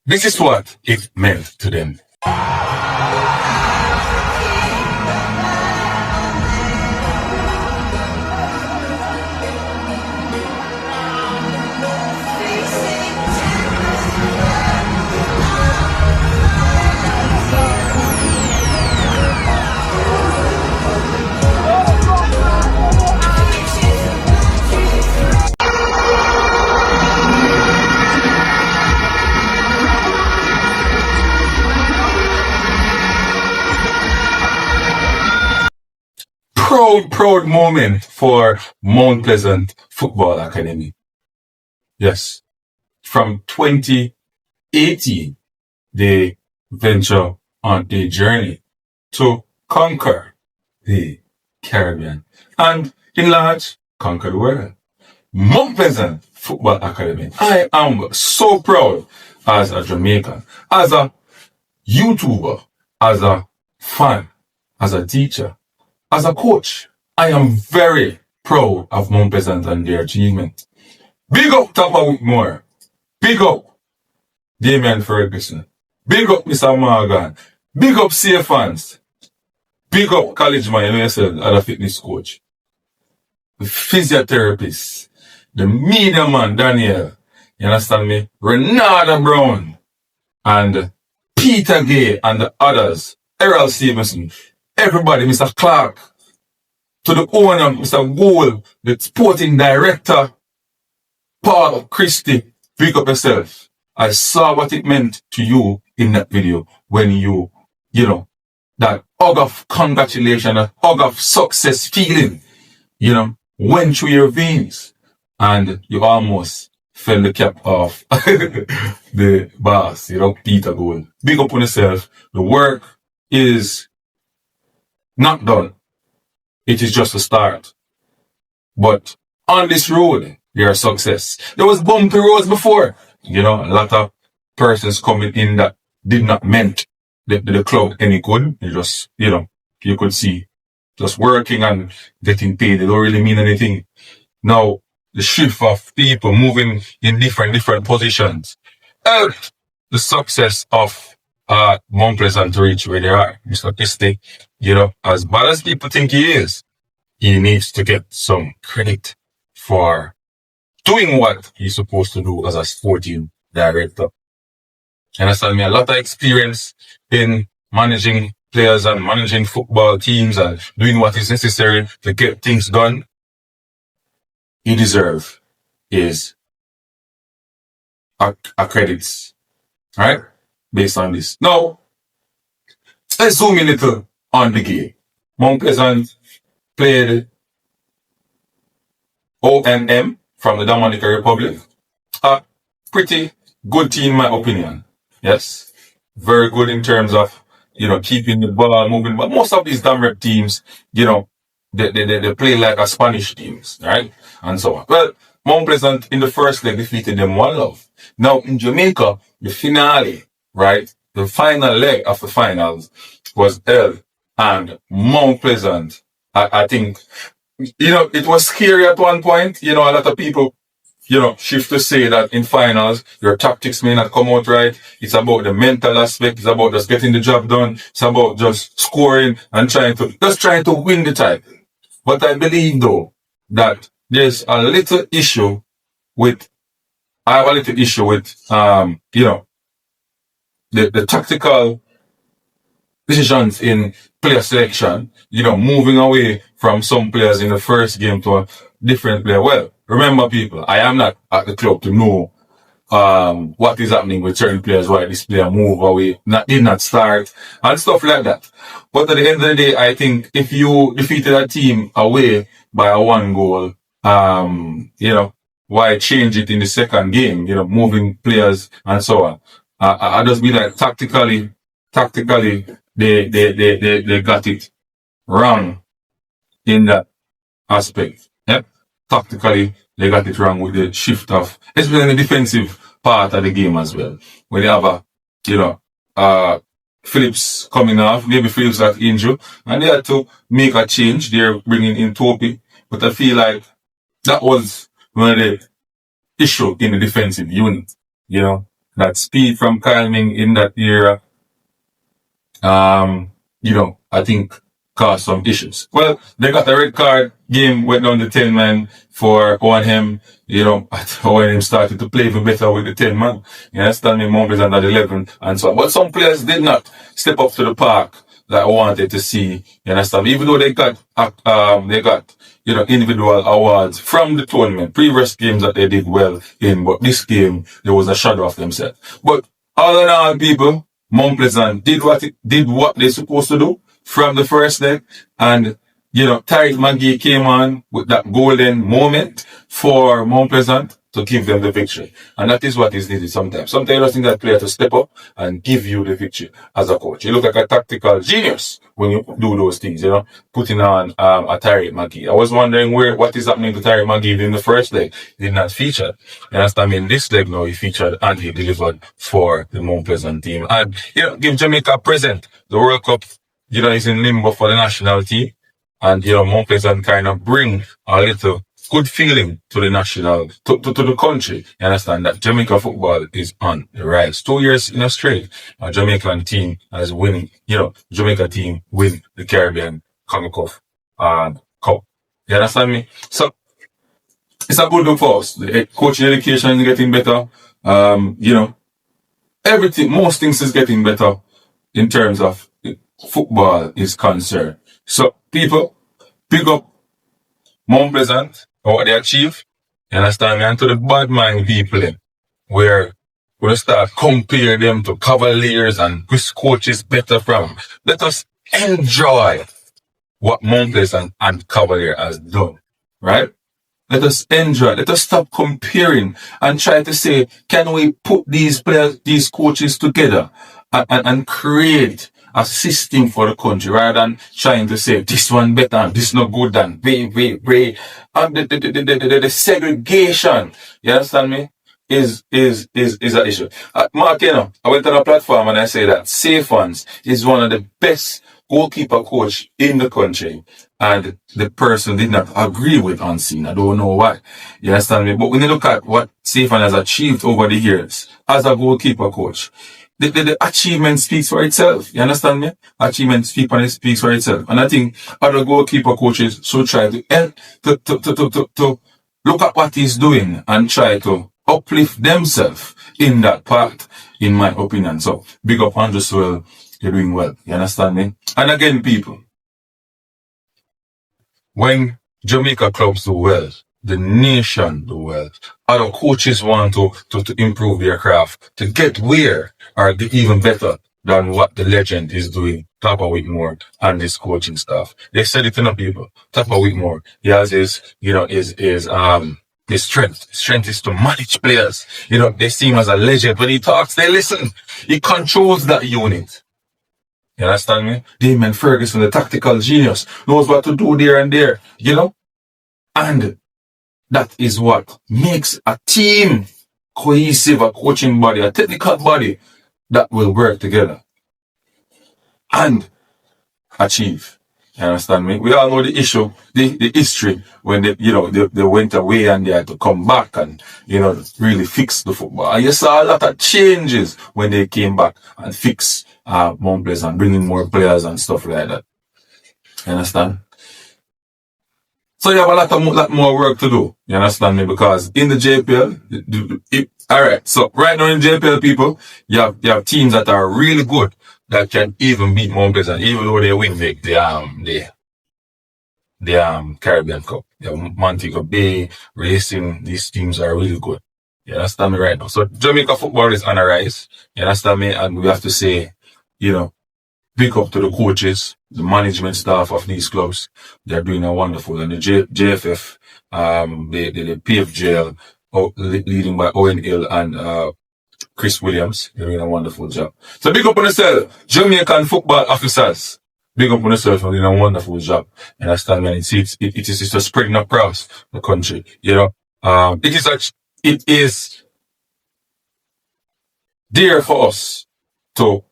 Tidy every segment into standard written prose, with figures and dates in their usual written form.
This is what it meant to them. Proud moment for Mount Pleasant Football Academy. Yes. From 2018, they venture on a journey to conquer the Caribbean and in large conquer the world. Mount Pleasant Football Academy. I am so proud as a Jamaican, as a YouTuber, as a fan, as a teacher, as a coach. I am very proud of Mount Pleasant and their achievement. Big up Tapa Whitmore. Big up Damian Ferguson. Big up Mr. Morgan. Big up CA fans. Big up College Man, USL, as a fitness coach. The physiotherapist. The media man, Daniel. You understand me? Renata Brown. And Peter Gay and the others. Errol Stevenson. Everybody, Mr. Clark. To the owner, Mr. Gould, the sporting director, Paul Christie, big up yourself. I saw what it meant to you in that video when you know, that hug of congratulations, that hug of success feeling, went through your veins and you almost fell the cap off the boss, Peter Gould. Big up on yourself. The work is not done. It is just a start. But on this road, there are success. There was bumpy roads before. A lot of persons coming in that did not meant the club any good. You just, you could see just working and getting paid. They don't really mean anything. Now, the shift of people moving in different positions helped the success of Mount Pleasant to reach where they are. Mr. Christie, as bad as people think he is, he needs to get some credit for doing what he's supposed to do as a sporting director. And that's me a lot of experience in managing players and managing football teams and doing what is necessary to get things done. He deserves his credits, right? Based on this. Now, let's zoom in a little on the game. Mount Pleasant played OMM from the Dominican Republic. A pretty good team, in my opinion. Yes. Very good in terms of, keeping the ball moving. But most of these Dominican teams, they play like a Spanish teams, right? And so on. Well, Mount Pleasant in the first leg defeated them 1-0. Now in Jamaica, the finale, right? The final leg of the finals was held and Mount Pleasant, I think, it was scary at one point. A lot of people, shift to say that in finals, your tactics may not come out right. It's about the mental aspect. It's about just getting the job done. It's about just scoring and trying to win the title. But I believe though, that there's I have a little issue with, the tactical decisions in player selection, moving away from some players in the first game to a different player. Well, remember people, I am not at the club to know what is happening with certain players, why this player move away, did not start, and stuff like that. But at the end of the day, I think if you defeated a team away by a 1 goal, why change it in the second game, moving players and so on. I just be like tactically, they got it wrong in that aspect. Yep. Tactically, they got it wrong with the shift of, especially in the defensive part of the game as well. When they have Phillips coming off, maybe Phillips got injured, and they had to make a change. They're bringing in Topi. But I feel like that was one of the issue in the defensive unit, That speed from Calming in that era, I think caused some issues. Well, they got a red card. Game went down to 10 man for O&M. O&M started to play even better with the 10 man. You understand me? Mount Pleasant at 11 and so on. But some players did not step up to the park that I wanted to see. You understand me? Even though they got individual awards from the tournament, previous games that they did well in, but this game, there was a shadow of themselves. But all in all, people, Mount Pleasant did what they're supposed to do from the first leg. And, Tariq McGee came on with that golden moment for Mount Pleasant to give them the victory. And that is what is needed sometimes. Sometimes you just need that player to step up and give you the victory as a coach. You look like a tactical genius when you do those things, putting on a Tariq McGee. I was wondering what is happening to Tariq McGee in the first leg. He did not feature. You understand? In this leg now, he featured and he delivered for the Mount Pleasant team. And, give Jamaica a present. The World Cup, is in limbo for the national team. And, Mount Pleasant kind of bring a little good feeling to the national, to the country. You understand that Jamaica football is on the rise. 2 years in a straight, a Jamaican team has winning, Jamaica team win the Caribbean Concacaf Cup. You understand me? So, it's a good look for us. The coaching education is getting better. Everything, most things is getting better in terms of football is concerned. So, people, pick up Mount Pleasant and what they achieve. You understand me? And to the bad mind people, where we're going to start compare them to Cavaliers and which coach is better from. Let us enjoy what Mount Pleasant and Cavalier has done. Right? Let us enjoy. Let us stop comparing and try to say, can we put these players, these coaches together and create a system for the country rather than trying to say this one better and this not good and and the segregation, you understand me, is an issue. Mark, I went on a platform and I say that Safe Ones is one of the best goalkeeper coach in the country, and the person did not agree with Unseen. I don't know why. You understand me? But when you look at what Safe One has achieved over the years as a goalkeeper coach, the achievement speaks for itself. You understand me? Achievement speaks for itself. And I think other goalkeeper coaches should try to look at what he's doing and try to uplift themselves in that part, in my opinion. So, big up Andrew Swell. You're doing well. You understand me? And again, people, when Jamaica clubs do well, the nation do well, other coaches want to improve their craft, to get where or get even better than what the legend is doing, Tapa Whitmore and his coaching staff. They said it enough, people. Tapa Whitmore, he has his strength. Strength is to manage players. They see him as a legend. When he talks, they listen. He controls that unit. You understand me? Damien Ferguson, the tactical genius, knows what to do there and there, And that is what makes a team cohesive, a coaching body, a technical body that will work together and achieve. You understand me? We all know the issue, the history when they went away and they had to come back and, really fix the football. And you saw a lot of changes when they came back and fix Mount Pleasant, bringing more players and stuff like that. You understand? So you have a lot more work to do. You understand me? Because in the JPL, alright. So right now in JPL, people, you have teams that are really good that can even beat Mount Pleasant, even though they win the Caribbean Cup. You have Montego Bay, Racing. These teams are really good. You understand me right now? So Jamaica football is on a rise. You understand me? And we have to say, big up to the coaches, the management staff of these clubs. They're doing a wonderful. And the JFF, the PFJL, leading by Owen Hill and Chris Williams, they're doing a wonderful job. So big up on yourself, Jamaican football officers. Big up on yourself for doing a wonderful job. And I stand and it is just spreading across the country. It is dear for us to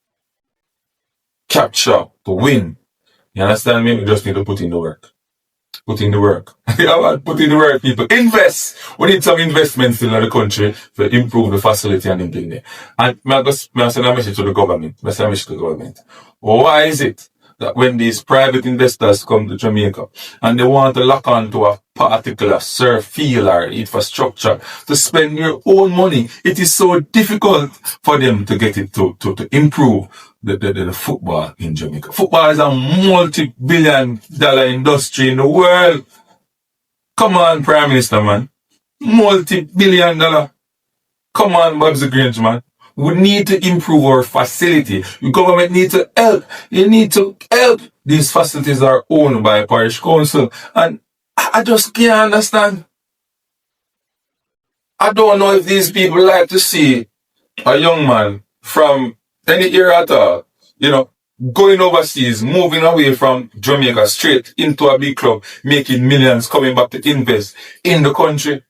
capture, to win. You understand me? We just need to put in the work. Put in the work. Yeah, man, put in the work, people. Invest. We need some investments in the country to improve the facility and everything there. And I send a message to the government. I send a message to the government. Why is it that when these private investors come to Jamaica and they want to lock on to a particular surf field or infrastructure to spend your own money, it is so difficult for them to get it to improve the football in Jamaica. Football is a multi-billion-dollar industry in the world. Come on, Prime Minister, man. Multi-billion-dollar. Come on, Babs Grange, man. We need to improve our facility. The government needs to help. You need to help. These facilities are owned by parish council. And I just can't understand. I don't know if these people like to see a young man from any era at all, going overseas, moving away from Jamaica straight into a big club, making millions, coming back to invest in the country.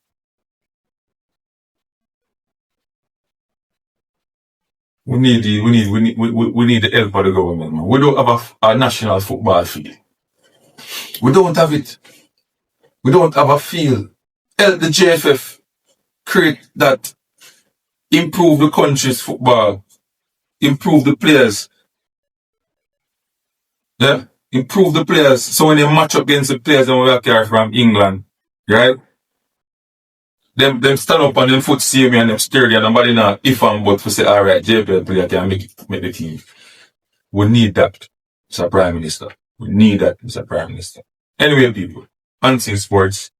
We need the help of the government, man. We don't have a national football field. We don't have it. We don't have a field. Help the JFF create that, improve the country's football, improve the players. Yeah? Improve the players. So when they match up against the players that we are here from England, right? Them stand up on them foot see me and them sturdy and nobody now if I'm but to say, alright, JPL player can make the team. We need that, Mr. Prime Minister. We need that, Mr. Prime Minister. Anyway, people, Unseen Sports,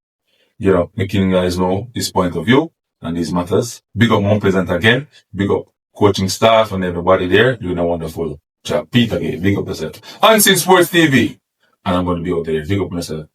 making you guys know this point of view and these matters. Big up Mount Pleasant again. Big up coaching staff and everybody there doing a wonderful job. Pete again, big up yourself. Unseen Sports TV. And I'm going to be out there. Big up myself.